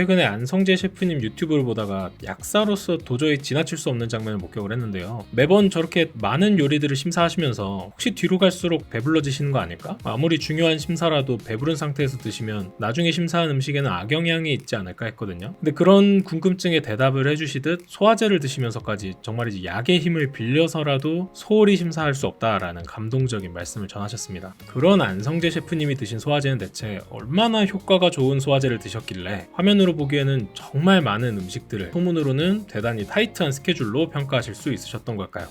최근에 안성재 셰프님 유튜브를 보다가 약사로서 도저히 지나칠 수 없는 장면을 목격을 했는데요. 매번 저렇게 많은 요리들을 심사하시면서 혹시 뒤로 갈수록 배불러지시는 거 아닐까? 아무리 중요한 심사라도 배부른 상태에서 드시면 나중에 심사한 음식에는 악영향이 있지 않을까 했거든요. 근데 그런 궁금증에 대답을 해주시듯 소화제를 드시면서까지 정말이지 약의 힘을 빌려서라도 소홀히 심사할 수 없다라는 감동적인 말씀을 전하셨습니다. 그런 안성재 셰프님이 드신 소화제는 대체 얼마나 효과가 좋은 소화제를 드셨길래 화면으로 보기에는 정말 많은 음식들을, 소문으로는 대단히 타이트한 스케줄로 평가하실 수 있으셨던 걸까요?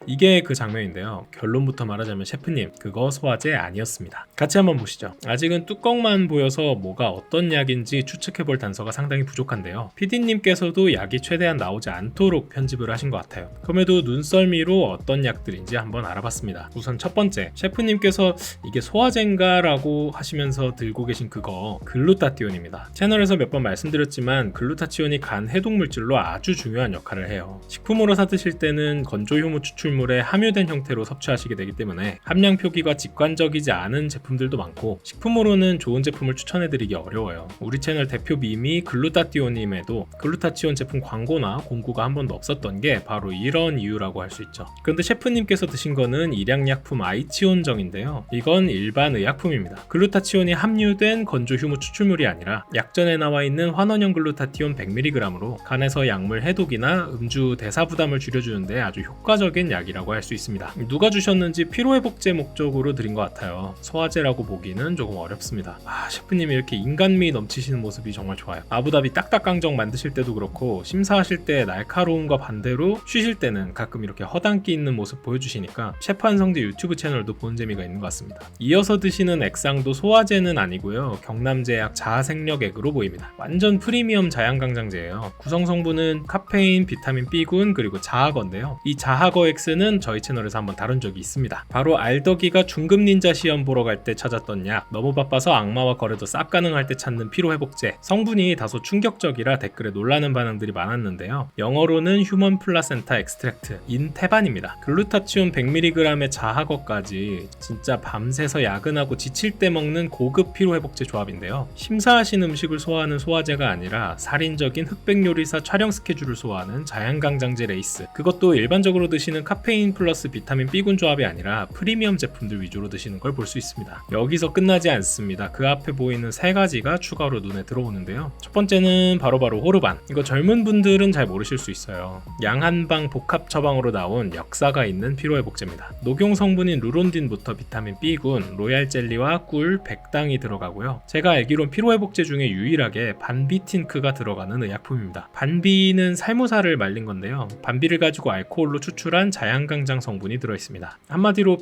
이게 그 장면인데요. 결론부터 말하자면 셰프님, 그거 소화제 아니었습니다. 같이 한번 보시죠. 아직은 뚜껑만 보여서 뭐가 어떤 약인지 추측해볼 단서가 상당히 부족한데요. PD님께서도 약이 최대한 나오지 않도록 편집을 하신 것 같아요. 그럼에도 눈썰미로 어떤 약들인지 한번 알아봤습니다. 우선 첫 번째, 셰프님께서 이게 소화제인가? 라고 하시면서 들고 계신 그거 글루타티온입니다. 채널에서 몇 번 말씀드렸지만 글루타치온이 간 해독물질로 아주 중요한 역할을 해요. 식품으로 사 드실 때는 건조효모 추출물에 함유된 형태로 섭취하시게 되기 때문에 함량 표기가 직관적이지 않은 제품들도 많고 식품으로는 좋은 제품을 추천해드리기 어려워요. 우리 채널 대표 밈이 글루타티온임에도 글루타치온 제품 광고나 공구가 한 번도 없었던 게 바로 이런 이유라고 할 수 있죠. 그런데 셰프님께서 드신 거는 일양약품 아이치온정인데요. 이건 일반 의약품입니다. 글루타치온이 함유된 건조효모 추출물이 아니라 약전에 나와 있는 환원형 글루타티온 100mg으로 간에서 약물 해독이나 음주 대사 부담을 줄여주는데 아주 효과적인 약이라고 할 수 있습니다. 누가 주셨는지 피로회복제 목적으로 드린 것 같아요. 소화제라고 보기는 조금 어렵습니다. 셰프님이 이렇게 인간미 넘치시는 모습이 정말 좋아요. 아부다비 딱딱강정 만드실 때도 그렇고 심사하실 때 날카로움과 반대로 쉬실 때는 가끔 이렇게 허당기 있는 모습 보여주시니까 셰프 안성재 유튜브 채널도 본 재미가 있는 것 같습니다. 이어서 드시는 액상도 소화제는 아니고요. 경남제약 자생력액으로 보입니다. 완전 프리미엄 자양강장제예요. 구성 성분은 카페인, 비타민 B군 그리고 자하거인데요. 이 자하거 X는 저희 채널에서 한번 다룬 적이 있습니다. 바로 알덕이가 중급 닌자 시험 보러 갈 때 찾았던 약, 너무 바빠서 악마와 거래도 싹 가능할 때 찾는 피로회복제. 성분이 다소 충격적이라 댓글에 놀라는 반응들이 많았는데요. 영어로는 휴먼 플라센타 엑스트랙트 인테반입니다. 글루타치온 100mg의 자하거까지 진짜 밤새서 야근하고 지칠 때 먹는 고급 피로회복제 조합인데요. 심사하신 음식을 소화하는 소화제가 아니라 살인적인 흑백 요리사 촬영 스케줄을 소화하는 자양강장제 레이스. 그것도 일반적으로 드시는 카페인 플러스 비타민 B군 조합이 아니라 프리미엄 제품들 위주로 드시는 걸 볼 수 있습니다. 여기서 끝나지 않습니다. 그 앞에 보이는 세 가지가 추가로 눈에 들어오는데요. 첫 번째는 바로바로 호르반. 이거 젊은 분들은 잘 모르실 수 있어요. 양한방 복합 처방으로 나온 역사가 있는 피로회복제입니다. 녹용 성분인 루론딘부터 비타민 B군, 로얄 젤리와 꿀, 백당이 들어가고요. 제가 알기론 피로회복제 중에 유일하게 반비틴크가 들어가는 의약품입니다. 반비는 살무사를 말린 건데요. 반비를 가지고 알코올로 추출한 자양강장 성분이 들어있습니다. 한마디로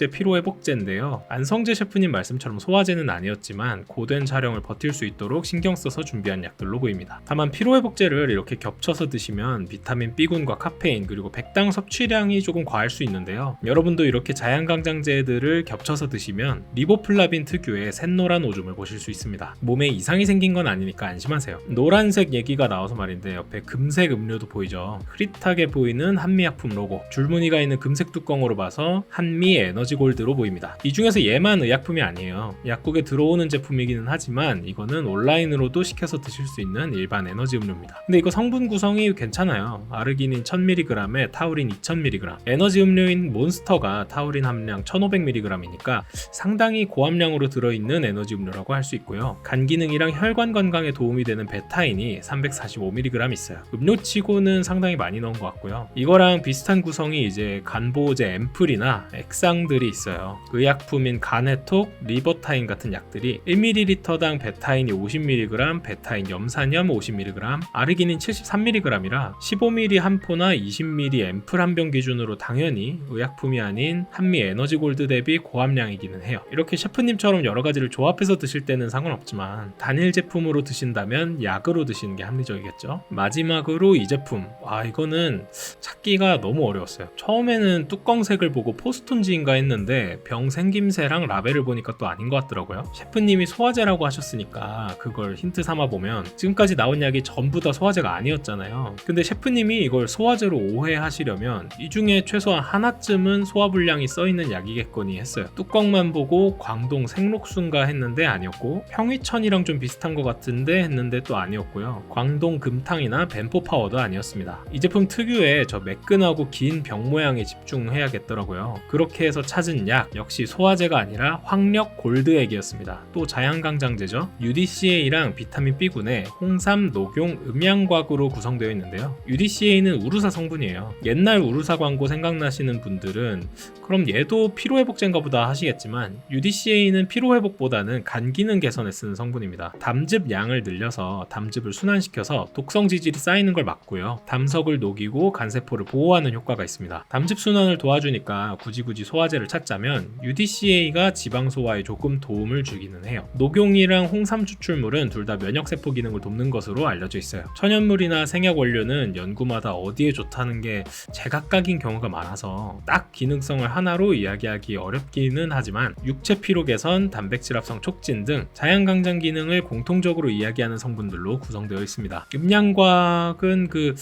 피로회복제인데요. 안성재 셰프님 말씀처럼 소화제는 아니었지만 고된 촬영을 버틸 수 있도록 신경 써서 준비한 약들로 보입니다. 다만 피로회복제를 이렇게 겹쳐서 드시면 비타민 B군과 카페인 그리고 백당 섭취량이 조금 과할 수 있는데요. 여러분도 이렇게 자양강장제들을 겹쳐서 드시면 리보플라빈 특유의 샛노란 오줌을 보실 수 있습니다. 몸에 이상이 생긴 건 아니니까 안심하세요. 노란색 얘기가 나와서 말인데 옆에 금색 음료도 보이죠. 흐릿하게 보이는 한미약품 로고, 줄무늬가 있는 금색 뚜껑으로 봐서 한미 에너지 골드로 보입니다. 이 중에서 얘만 의약품이 아니에요. 약국에 들어오는 제품이기는 하지만 이거는 온라인으로도 시켜서 드실 수 있는 일반 에너지 음료입니다. 근데 이거 성분 구성이 괜찮아요. 아르기닌 1000mg에 타우린 2000mg, 에너지 음료인 몬스터가 타우린 함량 1500mg이니까 상당히 고함량으로 들어있는 에너지 음료라고 할 수 있고요. 간 기능이랑 혈관 건강에 도움이 되는 베타인이 345mg 있어요. 음료치고는 상당히 많이 넣은 것 같고요. 이거랑 비슷한 구성이 이제 간보호제 앰플이나 액상들이 있어요. 의약품인 가네톡, 리버타인 같은 약들이 1ml당 베타인이 50mg, 베타인 염산염 50mg, 아르기닌 73mg이라 15ml 한 포나 20ml 앰플 한 병 기준으로 당연히 의약품이 아닌 한미 에너지 골드 대비 고함량이기는 해요. 이렇게 셰프님처럼 여러 가지를 조합해서 드실 때는 상관없지만 단일 제품으로 드신다면 약으로 드시는 게 합리적이겠죠. 마지막으로 이 제품, 이거는 찾기가 소화제가 너무 어려웠어요. 처음에는 뚜껑색을 보고 포스톤지인가 했는데 병 생김새랑 라벨을 보니까 또 아닌 것 같더라고요. 셰프님이 소화제라고 하셨으니까 그걸 힌트 삼아 보면 지금까지 나온 약이 전부 다 소화제가 아니었잖아요. 근데 셰프님이 이걸 소화제로 오해하시려면 이 중에 최소한 하나쯤은 소화불량이 써있는 약이겠거니 했어요. 뚜껑만 보고 광동 생록순가 했는데 아니었고, 평위천이랑 좀 비슷한 것 같은데 했는데 또 아니었고요. 광동 금탕이나 벤포 파워도 아니었습니다. 이 제품 특유의 저 매끈하고 긴 병 모양에 집중해야겠더라고요. 그렇게 해서 찾은 약 역시 소화제가 아니라 황력 골드액이었습니다. 또 자양강장제죠. UDCA랑 비타민 B군의 홍삼, 녹용, 음양곽으로 구성되어 있는데요. UDCA는 우루사 성분이에요. 옛날 우루사 광고 생각나시는 분들은 그럼 얘도 피로회복제인가 보다 하시겠지만, UDCA는 피로회복보다는 간 기능 개선에 쓰는 성분입니다. 담즙 양을 늘려서 담즙을 순환시켜서 독성 지질이 쌓이는 걸 막고요. 담석을 녹이고 간세포를 보호하는 효과가 있습니다. 담즙 순환을 도와주니까 굳이 소화제를 찾자면 UDCA가 지방 소화에 조금 도움을 주기는 해요. 녹용이랑 홍삼 추출물은 둘 다 면역세포 기능을 돕는 것으로 알려져 있어요. 천연물이나 생약 원료는 연구마다 어디에 좋다는 게 제각각인 경우가 많아서 딱 기능성을 하나로 이야기하기 어렵기는 하지만, 육체 피로 개선, 단백질 합성 촉진 등 자양강장 기능을 공통적으로 이야기하는 성분들로 구성되어 있습니다. 음양곽은 그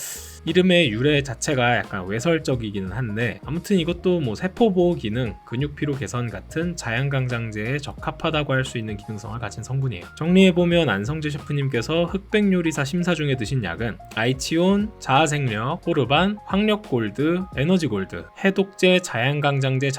이름의 유래 자체가 약간 외설적이기는 한데, 아무튼 이것도 뭐 세포 보호 기능, 근육 피로 개선 같은 자양강장제에 적합하다고 할 수 있는 기능성을 가진 성분이에요. 정리해보면 안성재 셰프님께서 흑백 요리사 심사 중에 드신 약은 아이치온, 자아생력, 호르반, 황력골드, 에너지골드, 해독제, 자양강장제,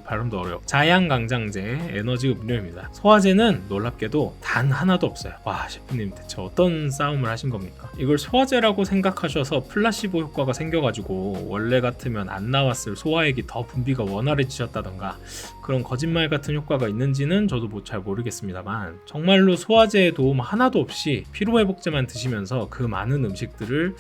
발음도 어려워. 자양강장제, 에너지 음료입니다. 소화제는 놀랍게도 단 하나도 없어요. 와, 셰프님 대체 어떤 싸움을 하신 겁니까? 이걸 소화제라고 생각하셔서 플라시보 효과가 생겨가지고 원래 같으면 안 나왔을 소화액이 더 분비가 원활해지셨다던가 그런 거짓말 같은 효과가 있는지는 저도 뭐 잘 모르겠습니다만, 정말로 소화제의 도움 하나도 없이 피로회복제만 드시면서 그 많은 음식들을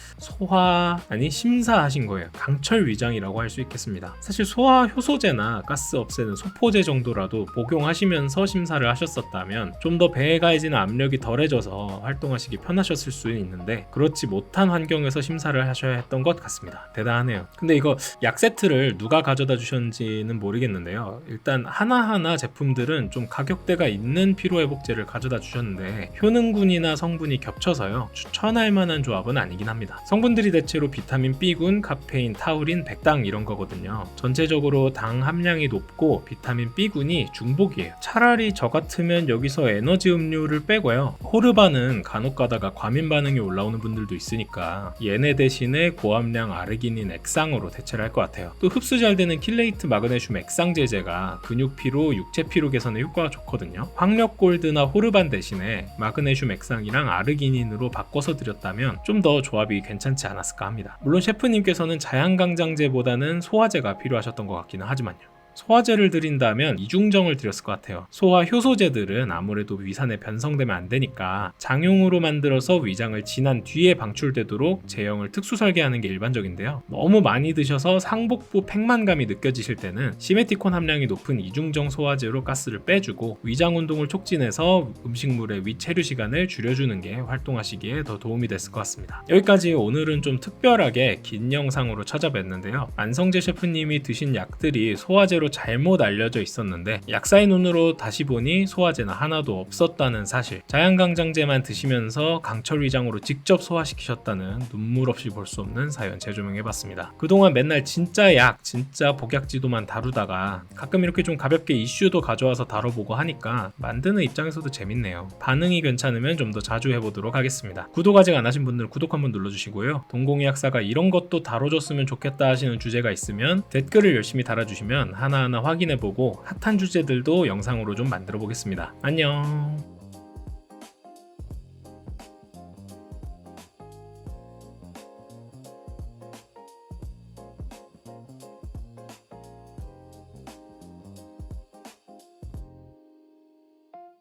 심사하신 거예요. 강철 위장이라고 할 수 있겠습니다. 사실 소화 효소제나 가스 없애는 소포제 정도라도 복용하시면서 심사를 하셨었다면 좀 더 배에 가해지는 압력이 덜해져서 활동하시기 편하셨을 수는 있는데, 그렇지 못한 환경에서 심사를 하셔야 했던 것 같습니다. 대단하네요. 근데 이거 약 세트를 누가 가져다 주셨는지는 모르겠는데요. 일단 하나하나 제품들은 좀 가격대가 있는 피로회복제를 가져다 주셨는데 효능군이나 성분이 겹쳐서요, 추천할 만한 조합은 아니긴 합니다. 성분들이 대체로 비타민 B군, 카페인, 타우린, 백당 이런 거거든요. 전체적으로 당 함량이 높고 비타민 B군이 중복이에요. 차라리 저 같으면 여기서 에너지 음료를 빼고요, 호르반은 간혹 가다가 과민 반응이 올라오는 분들도 있으니까 얘네 대신에 고함량 아르기닌 액상으로 대체를 할 것 같아요. 또 흡수 잘 되는 킬레이트 마그네슘 액상제제가 근육 피로, 육체 피로 개선에 효과가 좋거든요. 황력골드나 호르반 대신에 마그네슘 액상이랑 아르기닌으로 바꿔서 드렸다면 좀 더 조합이 괜찮지 않았을까 합니다. 물론 셰프님께서는 자양강장제보다는 소화제가 필요하셨던 것 같기는 하지만요. 소화제를 드린다면 이중정을 드렸을 것 같아요. 소화 효소제들은 아무래도 위산에 변성되면 안 되니까 장용으로 만들어서 위장을 지난 뒤에 방출되도록 제형을 특수 설계하는 게 일반적인데요. 너무 많이 드셔서 상복부 팽만감이 느껴지실 때는 시메티콘 함량이 높은 이중정 소화제로 가스를 빼주고 위장 운동을 촉진해서 음식물의 위체류 시간을 줄여주는 게 활동하시기에 더 도움이 됐을 것 같습니다. 여기까지 오늘은 좀 특별하게 긴 영상으로 찾아뵀는데요. 안성재 셰프님이 드신 약들이 소화제로 잘못 알려져 있었는데 약사의 눈으로 다시 보니 소화제는 하나도 없었다는 사실, 자양강장제만 드시면서 강철 위장으로 직접 소화시키셨다는 눈물 없이 볼 수 없는 사연 재조명해봤습니다. 그동안 맨날 진짜 약, 진짜 복약지도만 다루다가 가끔 이렇게 좀 가볍게 이슈도 가져와서 다뤄보고 하니까 만드는 입장에서도 재밌네요. 반응이 괜찮으면 좀 더 자주 해보도록 하겠습니다. 구독 아직 안 하신 분들은 구독 한번 눌러주시고요. 동공이 약사가 이런 것도 다뤄줬으면 좋겠다 하시는 주제가 있으면 댓글을 열심히 달아주시면 하나하나 확인해보고 핫한 주제들도 영상으로 좀 만들어 보겠습니다. 안녕.